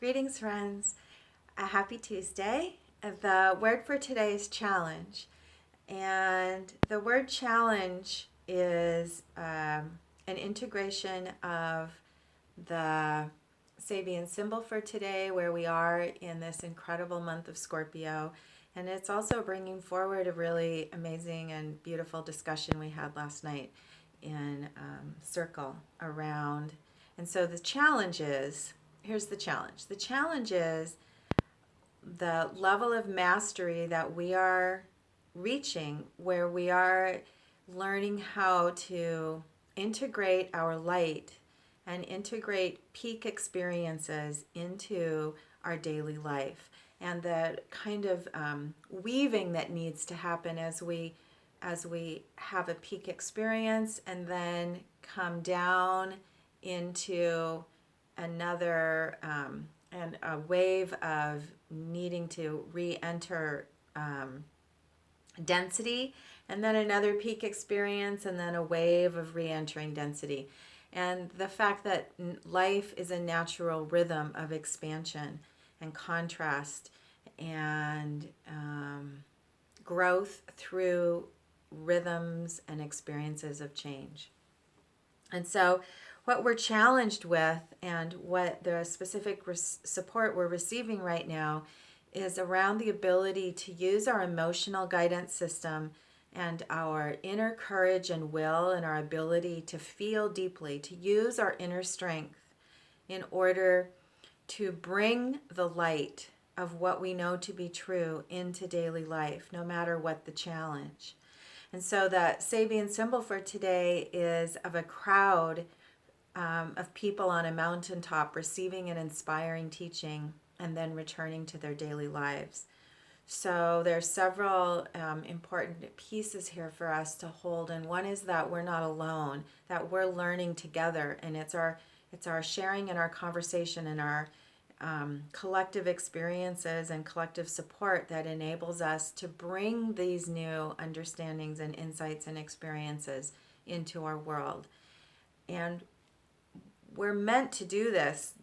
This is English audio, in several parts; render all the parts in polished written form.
Greetings, friends. A happy Tuesday. The word for today is challenge. And the word challenge is an integration of the Sabian symbol for today, where we are in this incredible month of Scorpio. And it's also bringing forward a really amazing and beautiful discussion we had last night in Circle around. And so the challenge is here's the challenge. The challenge is the level of mastery that we are reaching, where we are learning how to integrate our light and integrate peak experiences into our daily life, and the kind of weaving that needs to happen as we have a peak experience and then come down into another and a wave of needing to re-enter density, and then another peak experience, and then a wave of re-entering density. And the fact that life is a natural rhythm of expansion and contrast and growth through rhythms and experiences of change. And so what we're challenged with, and what the specific support we're receiving right now, is around the ability to use our emotional guidance system and our inner courage and will, and our ability to feel deeply, to use our inner strength in order to bring the light of what we know to be true into daily life, no matter what the challenge. And so the Sabian symbol for today is of a crowd of people on a mountaintop receiving an inspiring teaching and then returning to their daily lives. So there's several important pieces here for us to hold, and one is that we're not alone, that we're learning together, and it's our sharing and our conversation and our collective experiences and collective support that enables us to bring these new understandings and insights and experiences into our world. And we're meant to do this.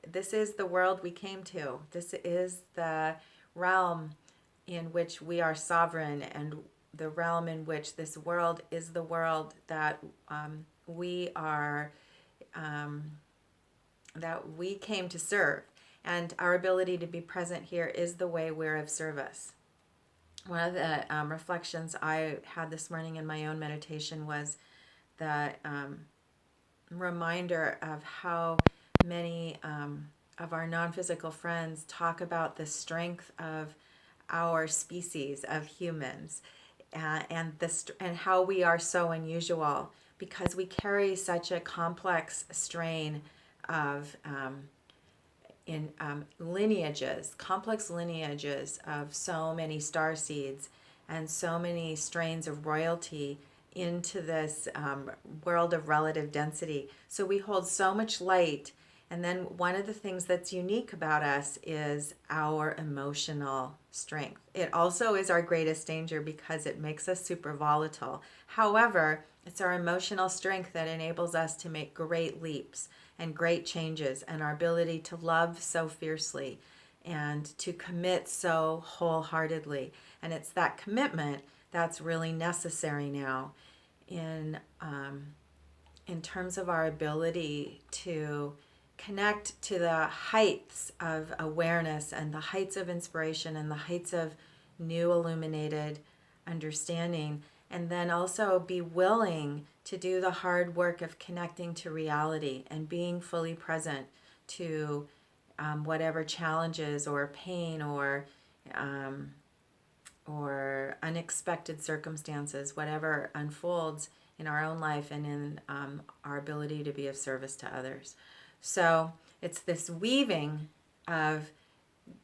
This is the world we came to. This is the realm in which we are sovereign, and the realm in which this world is the world that we are, that we came to serve. And our ability to be present here is the way we're of service. One of the reflections I had this morning in my own meditation was the reminder of how many of our non-physical friends talk about the strength of our species of humans, and how we are so unusual because we carry such a complex strain of complex lineages of so many star seeds and so many strains of royalty into this world of relative density. So we hold so much light. And then one of the things that's unique about us is our emotional strength. It also is our greatest danger because it makes us super volatile. However, it's our emotional strength that enables us to make great leaps and great changes, and our ability to love so fiercely and to commit so wholeheartedly. And it's that commitment that's really necessary now in terms of our ability to connect to the heights of awareness and the heights of inspiration and the heights of new illuminated understanding, and then also be willing to do the hard work of connecting to reality and being fully present to whatever challenges or pain or unexpected circumstances, whatever unfolds in our own life and in our ability to be of service to others. So it's this weaving of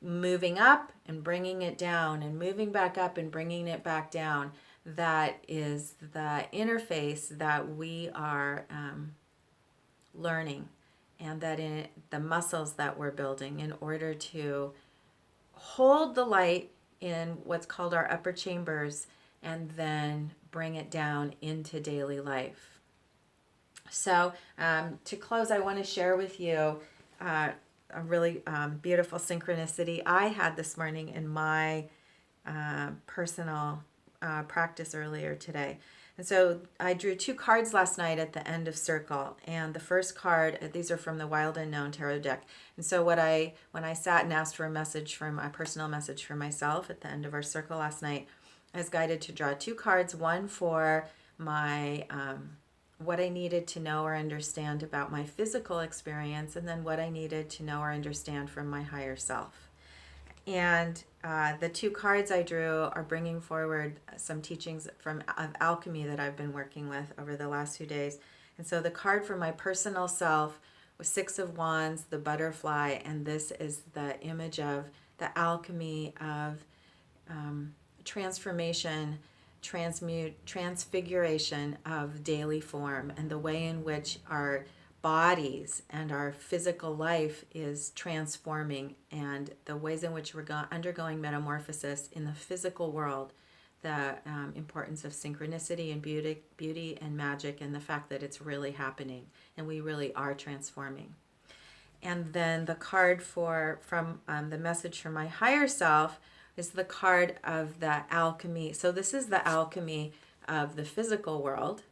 moving up and bringing it down, and moving back up and bringing it back down, that is the interface that we are learning, and that in the muscles that we're building in order to hold the light in what's called our upper chambers and then bring it down into daily life. So to close, I want to share with you a really beautiful synchronicity I had this morning in my personal practice earlier today. And so I drew 2 cards last night at the end of circle. And the first card, these are from the Wild Unknown Tarot deck. And so when I sat and asked for a message from a personal message for myself at the end of our circle last night, I was guided to draw 2 cards, one for my what I needed to know or understand about my physical experience, and then what I needed to know or understand from my higher self. And the 2 cards I drew are bringing forward some teachings of alchemy that I've been working with over the last few days. And so the card for my personal self was 6 of Wands, the butterfly, and this is the image of the alchemy of transformation, transfiguration of daily form, and the way in which our bodies and our physical life is transforming, and the ways in which we're undergoing metamorphosis in the physical world, the importance of synchronicity and beauty and magic, and the fact that it's really happening and we really are transforming. And then the card from the message from my higher self is the card of the alchemy. So this is the alchemy of the physical world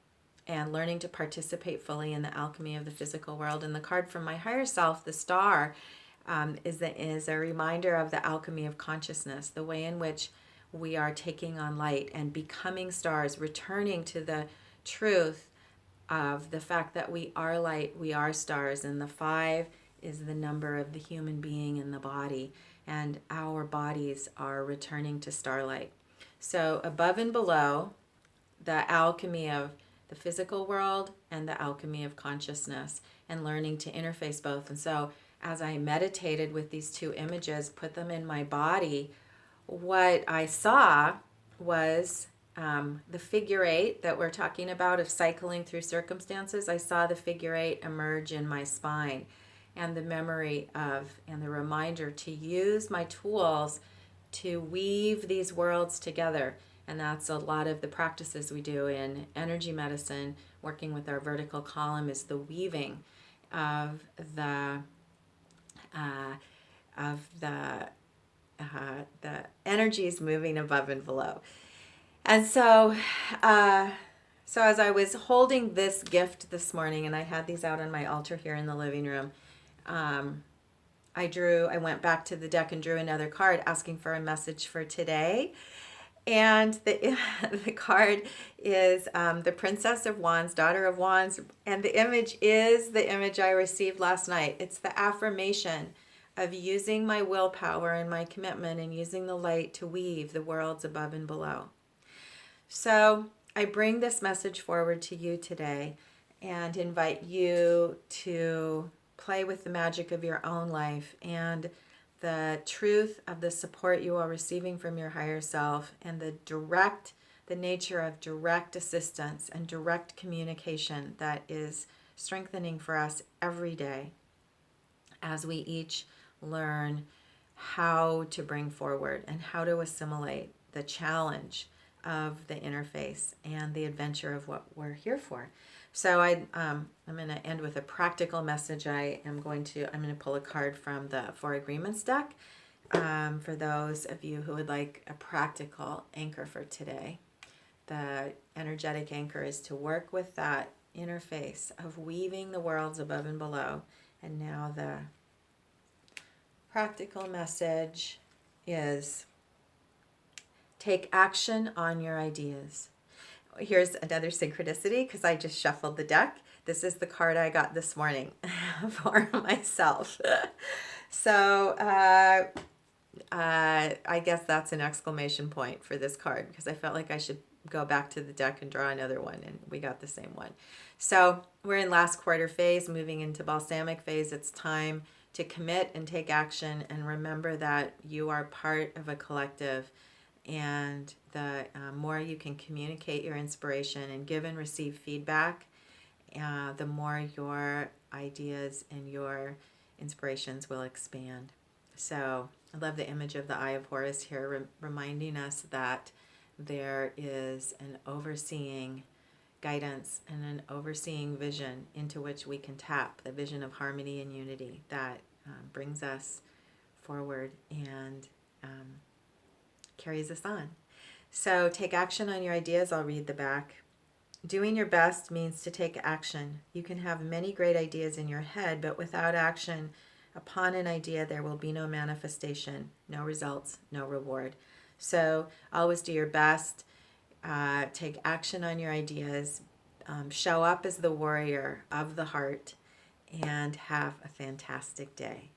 and learning to participate fully in the alchemy of the physical world. And the card from my higher self, the star, is a reminder of the alchemy of consciousness, the way in which we are taking on light and becoming stars, returning to the truth of the fact that we are light, we are stars, and the 5 is the number of the human being in the body, and our bodies are returning to starlight. So above and below, the alchemy of the physical world and the alchemy of consciousness, and learning to interface both. And so as I meditated with these 2 images, put them in my body, what I saw was the figure 8 that we're talking about of cycling through circumstances. I saw the figure 8 emerge in my spine, and the memory of and the reminder to use my tools to weave these worlds together. And that's a lot of the practices we do in energy medicine, working with our vertical column, is the weaving of the energies moving above and below. And so as I was holding this gift this morning, and I had these out on my altar here in the living room, I went back to the deck and drew another card asking for a message for today. And the card is the Princess of Wands, Daughter of Wands, and the image is the image I received last night. It's the affirmation of using my willpower and my commitment and using the light to weave the worlds above and below. So I bring this message forward to you today and invite you to play with the magic of your own life and the truth of the support you are receiving from your higher self, and the nature of direct assistance and direct communication that is strengthening for us every day as we each learn how to bring forward and how to assimilate the challenge of the interface and the adventure of what we're here for. So I'm going to end with a practical message. I'm going to pull a card from the 4 Agreements deck for those of you who would like a practical anchor for today. The energetic anchor is to work with that interface of weaving the worlds above and below. And now the practical message is: take action on your ideas. Here's another synchronicity because I just shuffled the deck. This is the card I got this morning for myself. So I guess that's an exclamation point for this card, because I felt like I should go back to the deck and draw another one, and we got the same one. So we're in last quarter phase, moving into balsamic phase. It's time to commit and take action, and remember that you are part of a collective. And the more you can communicate your inspiration and give and receive feedback, the more your ideas and your inspirations will expand. So I love the image of the Eye of Horus here, reminding us that there is an overseeing guidance and an overseeing vision into which we can tap, the vision of harmony and unity that brings us forward and carries us on. So take action on your ideas. I'll read the back. Doing your best means to take action. You can have many great ideas in your head, but without action upon an idea, there will be no manifestation, no results, no reward. So always do your best. Take action on your ideas. Show up as the warrior of the heart, and have a fantastic day.